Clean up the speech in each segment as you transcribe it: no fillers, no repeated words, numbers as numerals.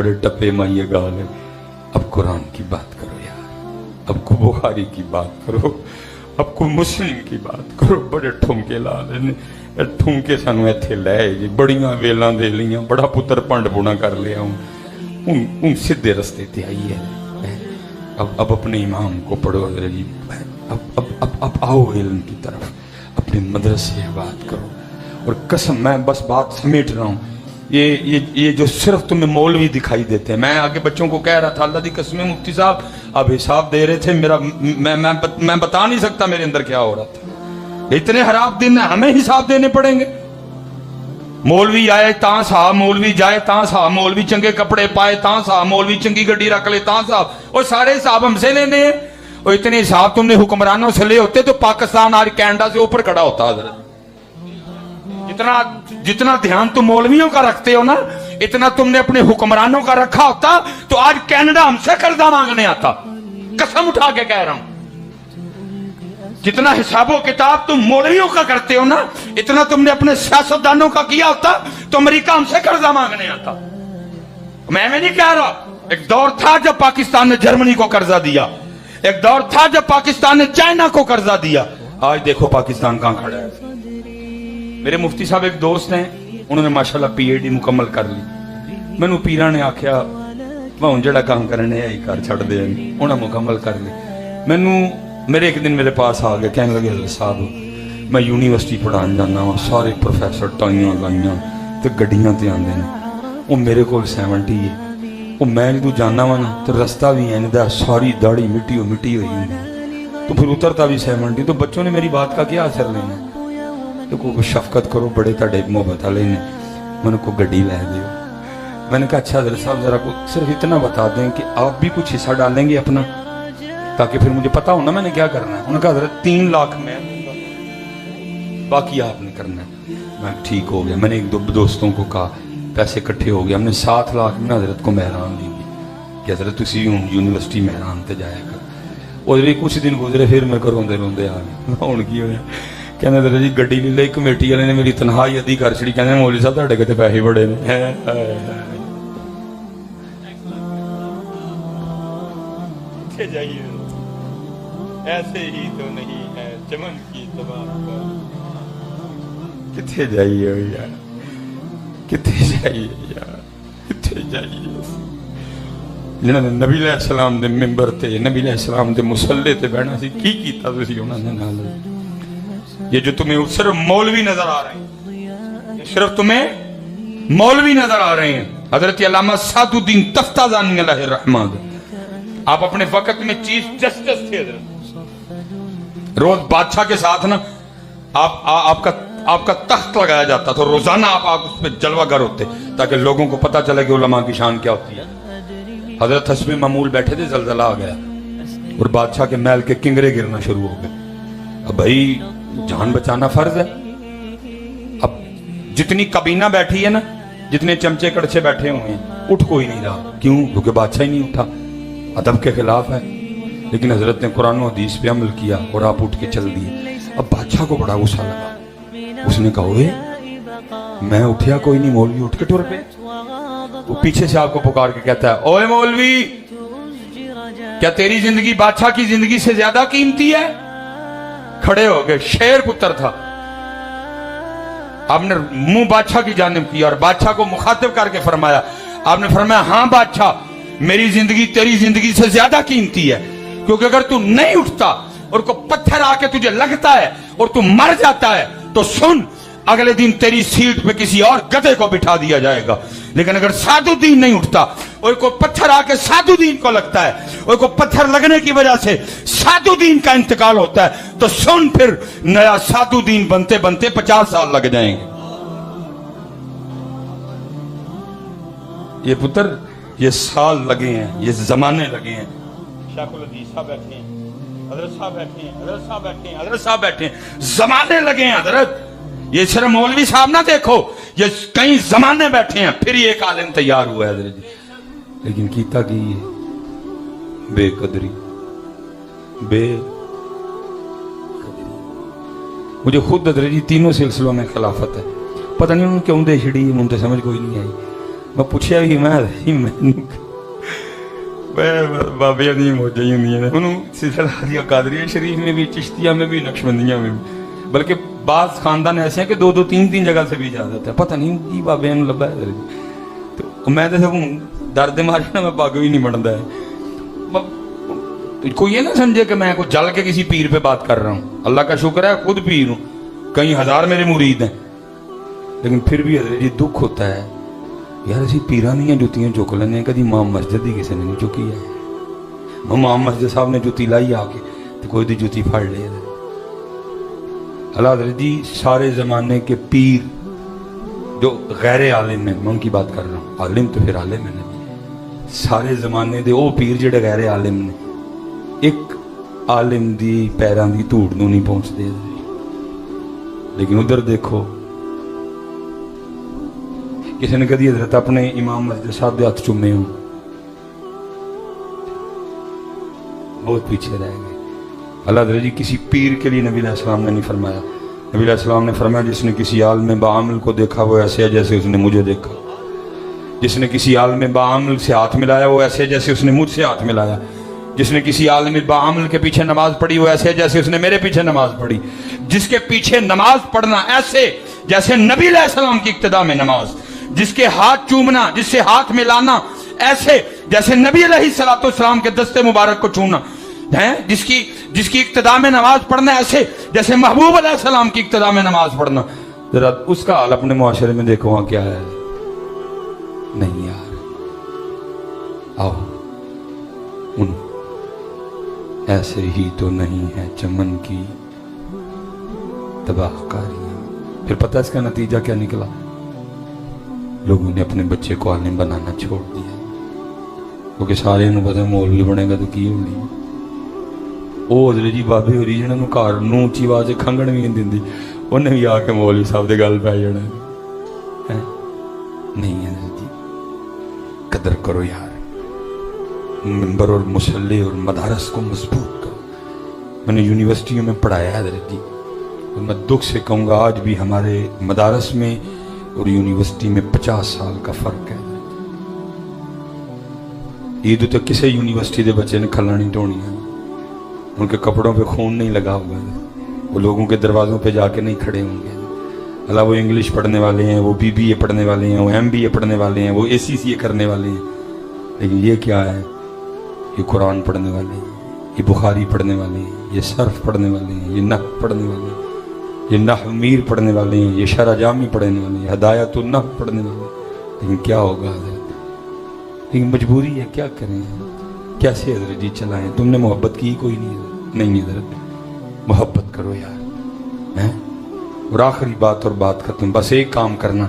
बड़े टप्पे माई ये गाल है। अब कुरान की बात करो यार, अब को बुखारी की बात करो, अब को मुस्लिम की बात करो। बड़े ठुमके ला लेने, ठुमके सानू इत्थे लै जी, बड़ियां वेलां दे लियां, बड़ा पुत्र भंड बुना कर लिया हूं सीधे रस्ते ते आई है। अब अपने इमाम को पढ़ो जी, अब आओ इल्म की तरफ, अपने मदरसे बात करो। और कसम मैं बस बात समेट रहा हूँ, ये जो सिर्फ तुम्हें मौलवी दिखाई देते हैं। मैं आगे बच्चों को कह रहा था, अल्लाह दी कसम मुफ्ती साहब अब हिसाब दे रहे थे मेरा, मैं बता नहीं सकता मेरे अंदर क्या हो रहा था। इतने खराब दिन है, हमें हिसाब देने पड़ेंगे। मौलवी आए तां साहब, मौलवी जाए तां साहब, मौलवी चंगे कपड़े पाए तां साहब, मौलवी चंगी गड्डी रख ले तां साहब, और सारे हिसाब हमसे लेने हैं। और इतने हिसाब तुमने हुक्मरानों से ले होते तो पाकिस्तान आज कनाडा से ऊपर खड़ा होता। जितना ध्यान तुम मौलवियों का रखते हो ना, इतना तुमने अपने हुक्मरानों का रखा होता तो आज कनाडा हमसे कर्जा मांगने आता। कसम उठा के कह रहा हूं, जितना हिसाबो किताब तुम मौलवियों का करते हो ना, इतना तुमने अपने सियासतदानों का किया होता तो अमेरिका हमसे कर्जा मांगने आता। मैं नहीं कह रहा, एक दौर था जब पाकिस्तान ने जर्मनी को कर्जा दिया, एक दौर था जब पाकिस्तान ने चाइना को कर्जा दिया। आज देखो पाकिस्तान कहां खड़ा है। मेरे मुफ्ती साहब एक दोस्त हैं, उन्होंने माशाल्लाह PhD मुकम्मल कर ली। मैनू पीरा ने आख्या मैं हूं जड़ा काम करने आई कर छड़ दे, उन्हें मुकम्मल कर ली। मेरे एक दिन मेरे पास आ गए, कहने लगे हज़रत साहब मैं यूनिवर्सिटी पढ़ाने जाना वा, सारे प्रोफैसर टाइयां लाइयां ते गड्डियां ते आंदे ने, वो मेरे को 70 है। वो मैं जो जाना वा ना तो रस्ता भी है सारी दाढ़ी मिट्टी हुई है, तो फिर उतरता भी 70। तो बच्चों ने मेरी बात का क्या असर लेना, तो को शफकत करो, बड़े ताड़े मोहब्बत वाले ने, मैंने को गड्डी लै दो। मैंने कहा अच्छा हज़रत साहब जरा को सिर्फ इतना बता दें कि आप भी कुछ हिस्सा डालेंगे अपना, ताकि फिर मुझे पता हो ना मैंने क्या करना है। उन्होंने कहा हज़रत 3 लाख मैं दूंगा, बाकी आपने करना है। मैं ठीक हो गया। मैंने 1-2 दोस्तों को कहा, पैसे इकट्ठे हो गए, हमने 7 लाख में हज़रत को मेहरान दी कि हज़रत तुसी यूनिवर्सिटी मेहरान ते जाया कर। और भी कुछ दिन गुजरे, फिर मेरे को रोंदे रोंदे आ गए। हुण की होया, कहने दर जी गड्डी ले ली, कमेटी वाले ने मेरी तनख्वाही अद्धी कर छड़ी, कहने मौलवी साहब तुहाडे किते पैसे बड़े ने। जाइए ऐसे ही तो नहीं है चमन की तबाह, किथे जाइए यार, किथे जाइए यार, किथे जाइए। जिन्होंने नबी अलैहि सलाम दे मिंबर ते, नबी अलैहि सलाम दे मुसल्ले ते बैठना सी, की कीता तुसीं उन्हां दे नाल। ये जो तुम्हें सिर्फ मौलवी नजर आ रहे हैं, सिर्फ तुम्हें मौलवी नजर आ रहे हैं। हजरत अल्लामा सादुद्दीन तफ्ताज़ानी अलैहि रहमत, आप अपने वक्त में चीफ जस्टिस थे। रोज बादशाह के साथ ना आपका तख्त लगाया जाता था, रोजाना आप उस पर जलवागर होते ताकि लोगों को पता चले कि उलमा की शान क्या होती है। हजरत हस्बे मामूल बैठे थे, जलजला आ गया और बादशाह के महल के किंगरे गिरना शुरू हो गए। अब भाई जान बचाना फर्ज है। अब जितनी कबीना बैठी है ना, जितने चमचे कड़छे बैठे हुए हैं, उठ कोई नहीं रहा। क्यों? क्योंकि बादशाह ही नहीं उठा, अदब के खिलाफ है। लेकिन हजरत ने कुरान और हदीस पे अमल किया और आप उठ के चल दिए। अब बादशाह को बड़ा गुस्सा लगा, उसने कहा ओए मैं उठिया कोई नहीं, मौलवी उठ के टुर पे। वो पीछे से आपको पुकार के कहता है ओए मौलवी, क्या तेरी जिंदगी बादशाह की जिंदगी से ज्यादा कीमती है? खड़े हो गए, शेर पुत्र था। आपने मुंह बादशाह की जानिब किया और बादशाह को मुखातिब करके फरमाया, आपने फरमाया हाँ बादशाह, मेरी जिंदगी तेरी जिंदगी से ज्यादा कीमती है, क्योंकि अगर तू नहीं उठता और को पत्थर आके तुझे लगता है और तू मर जाता है तो सुन, अगले दिन तेरी सीट पे किसी और गधे को बिठा दिया जाएगा। लेकिन अगर सादुद्दीन नहीं उठता और को पत्थर आके सादुद्दीन को लगता है और को पत्थर लगने की वजह से सादुद्दीन का इंतकाल होता है तो सुन, फिर नया सादुद्दीन बनते बनते 50 साल लग जाएंगे। ये पुत्र, ये साल लगे हैं, ये जमाने लगे हैं। शाकुल हदीस साहब बैठे हैं, हजरत साहब बैठे हैं, हजरत साहब बैठे हैं, हजरत साहब बैठे हैं, जमाने लगे हैं हजरत। ये सिर्फ मौलवी साहब ना देखो, ये कई जमाने बैठे हैं, फिर ये एक आलिम तैयार हुआ है हजरत जी। लेकिन कीता की बेकदरी, मुझे खुद हजरत जी तीनों सिलसिलों में खिलाफत है। पता नहीं उन्होंने क्यों दे छिड़ी, मुझे समझ कोई नहीं आई। میں پوچھا بھی میں بابے نہیں موجہ ہی ہوں انہوں سلسلہ قادریہ شریف میں بھی، چشتیہ میں بھی، نقشبندیہ میں بھی، بلکہ بعض خاندان ایسے ہیں کہ 2 3 جگہ سے بھی اجازت ہے، پتہ نہیں جی بابے انہوں لبا ہے تو میں تو سب درد مارے نا میں پاگو ہی نہیں بنتا ہے۔ کوئی یہ نہ سمجھے کہ میں کوئی جل کے کسی پیر پہ بات کر رہا ہوں، اللہ کا شکر ہے خود پیر ہوں، کئی ہزار میرے مرید ہیں، لیکن پھر بھی حضرت جی دکھ ہوتا ہے یار اسی پیران نہیں جوتیاں چک لینے ہیں، کدی امام مسجد ہی کسی نے نہیں چکی ہے، امام مسجد صاحب نے جوتی لائی آ کے تو کوئی دی جوتی پھاڑ لے۔ اللہ حضرت جی سارے زمانے کے پیر جو غیر عالم ہیں، میں ان کی بات کر رہا ہوں، عالم تو پھر عالم ہے، سارے زمانے دے او پیر جڑے غیر عالم نے ایک عالم دی پیران دی دھوڑ نو نہیں پہنچ دے، لیکن ادھر دیکھو کسی نے کدی حضرت اپنے امام مسجد صاحب دے ہاتھ چومے ہوں، بہت پیچھے رہ گئے۔ اللہ حضرت جی کسی پیر کے لیے نبی علیہ السلام نے نہیں فرمایا، نبی علیہ السلام نے فرمایا جس نے کسی عالم بعامل کو دیکھا وہ ایسے ہے جیسے اس نے مجھے دیکھا، جس نے کسی عالم بعامل سے ہاتھ ملایا وہ ایسے ہے جیسے اس نے مجھ سے ہاتھ ملایا، جس نے کسی عالم بعامل کے پیچھے نماز پڑھی وہ ایسے ہے جیسے اس نے میرے پیچھے نماز پڑھی، جس کے پیچھے نماز پڑھنا ایسے جیسے نبی علیہ السلام کی اقتداء میں نماز، جس کے ہاتھ چومنا، جس سے ہاتھ ملانا ایسے جیسے نبی علیہ السلام کے دستے مبارک کو چومنا ہے، جس کی اقتداء میں نماز پڑھنا ایسے جیسے محبوب علیہ السلام کی اقتداء میں نماز پڑھنا، ذرا اس کا حال اپنے معاشرے میں دیکھو وہاں کیا ہے۔ نہیں یار آؤ ان ایسے ہی تو نہیں ہے چمن کی تباہ کاریاں۔ پھر پتہ اس کا نتیجہ کیا نکلا؟ لوگوں نے اپنے بچے کو عالم بنانا چھوڑ دیا، کیونکہ سارے انہوں پتہ مولوی بنے گا تو کی ہوگی۔ او حضرت جی بابے ہوری جنہوں نے گھر نو اچھی آواز کھنگن بھی نہیں دیندی، انہیں بھی آ کے مولوی صاحب دے گل پہ جانا ہے۔ نہیں حضرت جی قدر کرو یار، منبر اور مسلح اور مدارس کو مضبوط کرو۔ میں نے یونیورسٹیوں میں پڑھایا ہے حضرت جی، اور میں دکھ سے کہوں گا آج بھی ہمارے مدارس میں اور یونیورسٹی میں 50 سال کا فرق ہے۔ عید تو کسی یونیورسٹی دے بچے نے کھلا نہیں ٹونی ہے، ان کے کپڑوں پہ خون نہیں لگا ہوگا، وہ لوگوں کے دروازوں پہ جا کے نہیں کھڑے ہوں گے۔ اللہ وہ انگلش پڑھنے والے ہیں، وہ BBA پڑھنے والے ہیں، وہ MBA پڑھنے والے ہیں، وہ ACCA کرنے والے ہیں، لیکن یہ کیا ہے؟ یہ قرآن پڑھنے والے ہیں، یہ بخاری پڑھنے والے ہیں، یہ صرف پڑھنے والے ہیں، یہ نحو پڑھنے والے ہیں، یہ نحو میر پڑھنے والے ہیں، یہ شرح جامی پڑھنے والے ہیں، ہدایت النحو پڑھنے والے ہیں، لیکن کیا ہوگا حضرت؟ لیکن مجبوری ہے، کیا کریں؟ کیسے حضرت جی چلائیں؟ تم نے محبت کی کوئی نہیں حضرت؟ نہیں حضرت محبت کرو یار۔ اور آخری بات اور بات ختم، بس ایک کام کرنا،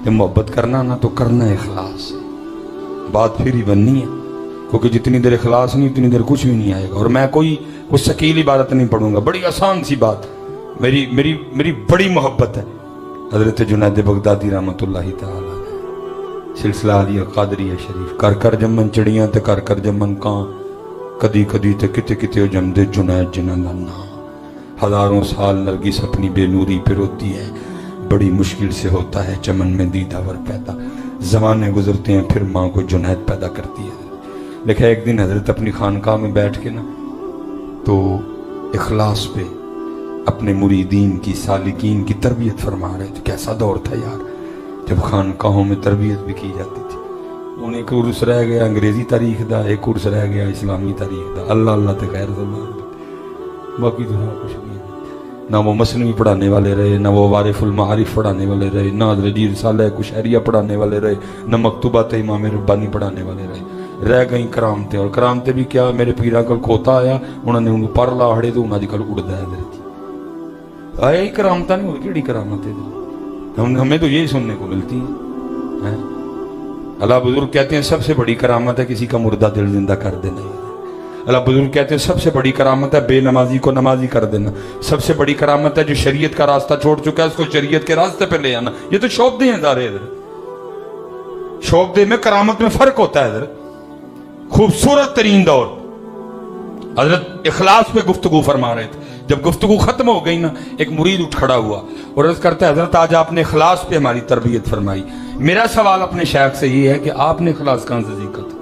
جب محبت کرنا نا تو کرنا اخلاص، بات پھر ہی بننی ہے، کیونکہ جتنی دیر اخلاص نہیں اتنی دیر کچھ بھی نہیں آئے گا۔ اور میں کوئی سکیل عبارت نہیں پڑھوں گا، بڑی آسان سی بات، میری بڑی محبت ہے حضرت جنید بغدادی رحمت اللہ تعالی سلسلہ علی قادریہ شریف، کر کر جمن چڑیاں تے کر کر جمن کان، کدی کدی تے کتے کتے جم دے جنید جنہ لانا، ہزاروں سال نرگس اپنی بے نوری پہ روتی ہے، بڑی مشکل سے ہوتا ہے چمن میں دیداور پیدا، زمانے گزرتے ہیں پھر ماں کو جنید پیدا کرتی ہے۔ دیکھا ایک دن حضرت اپنی خانقاہ میں بیٹھ کے نا تو اخلاص پہ اپنے مریدین کی سالکین کی تربیت فرما رہے تھے۔ کیسا دور تھا یار جب خانقاہوں میں تربیت بھی کی جاتی تھی۔ ان ایک کورس رہ گیا انگریزی تاریخ دا، ایک کورس رہ گیا اسلامی تاریخ دا، اللہ اللہ تے خیر زمان، باقی تو کچھ نہیں۔ نہ وہ مثنوی پڑھانے والے رہے، نہ وہ وارف المعارف پڑھانے والے رہے، نہ حضرت رسالہ کشہریہ پڑھانے والے رہے، نہ مکتوبات امام ربانی پڑھانے والے رہے، رہ گئی کرامتیں۔ اور کرامتیں بھی کیا، میرے پیرا کل کھوتا آیا انہوں نے انہوں پر لاہڑے تو انہوں نے کل اڑ دیا حضرت آیا ہی کرامتہ نہیں ہوئی، کیڑی کرامت ہے؟ ہمیں تو یہی سننے کو ملتی ہے۔ اللہ بزرگ کہتے ہیں سب سے بڑی کرامت ہے کسی کا مردہ دل زندہ کر دینا۔ اللہ بزرگ کہتے ہیں سب سے بڑی کرامت ہے بے نمازی کو نمازی کر دینا۔ سب سے بڑی کرامت ہے جو شریعت کا راستہ چھوڑ چکا ہے اس کو شریعت کے راستے پہ لے آنا۔ یہ تو شوبدے ہیں ادارے، ادھر شوبدے میں کرامت میں فرق ہوتا ہے۔ ادھر خوبصورت ترین دور حضرت اخلاص پہ گفتگو فرما رہے تھے، जब गुफ्तगू खत्म हो गई ना, एक मुरीद उठ खड़ा हुआ और अर्ज करता है, हजरत आज आपने इखलास पे हमारी तरबियत फरमाई। मेरा सवाल अपने शेख से ये है कि आपने इखलास कहां से सीखा था?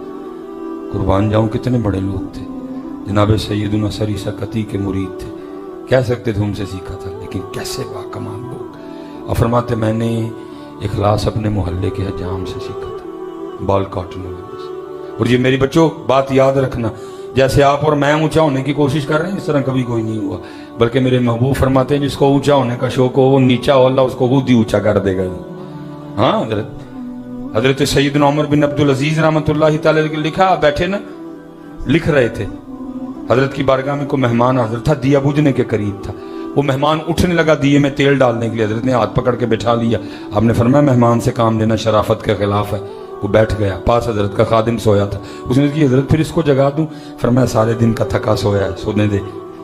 कुर्बान जाऊं, कितने बड़े लोग थे, जनाब सैयदुना सरी सकती के मुरीद थे, कह सकते थे उनसे सीखा था, लेकिन कैसे बाकमाल लोग। और फरमाते मैंने इखलास अपने मोहल्ले के हजाम से सीखा था, बाल काटने वाले से। और ये मेरी बच्चों बात याद रखना, जैसे आप और मैं ऊंचा होने की कोशिश कर रहे हैं, इस तरह कभी कोई नहीं हुआ, बल्कि मेरे महबूब फरमाते हैं जिसको ऊंचा होने का शौक हो वो नीचा हो, अल्लाह उसको खुद ही ऊंचा कर देगा। हाँ, हजरत सैयदना उमर बिन अब्दुल अजीज रहमतुल्लाह तआला अलैहि लिखा, बैठे ना लिख रहे थे, हजरत की बारगाह में कोई मेहमान हाजिर था, दिया बुझने के करीब था। वो मेहमान उठने लगा दिए में तेल डालने के लिए, हजरत ने हाथ पकड़ के बैठा लिया। आपने फरमाया मेहमान से काम लेना शराफत के खिलाफ है। वो बैठ गया, पास हजरत का खादिम सोया था। उसने कहा हजरत फिर इसको जगा दूं? फरमाया सारे दिन का थका सोया है, सोने दे।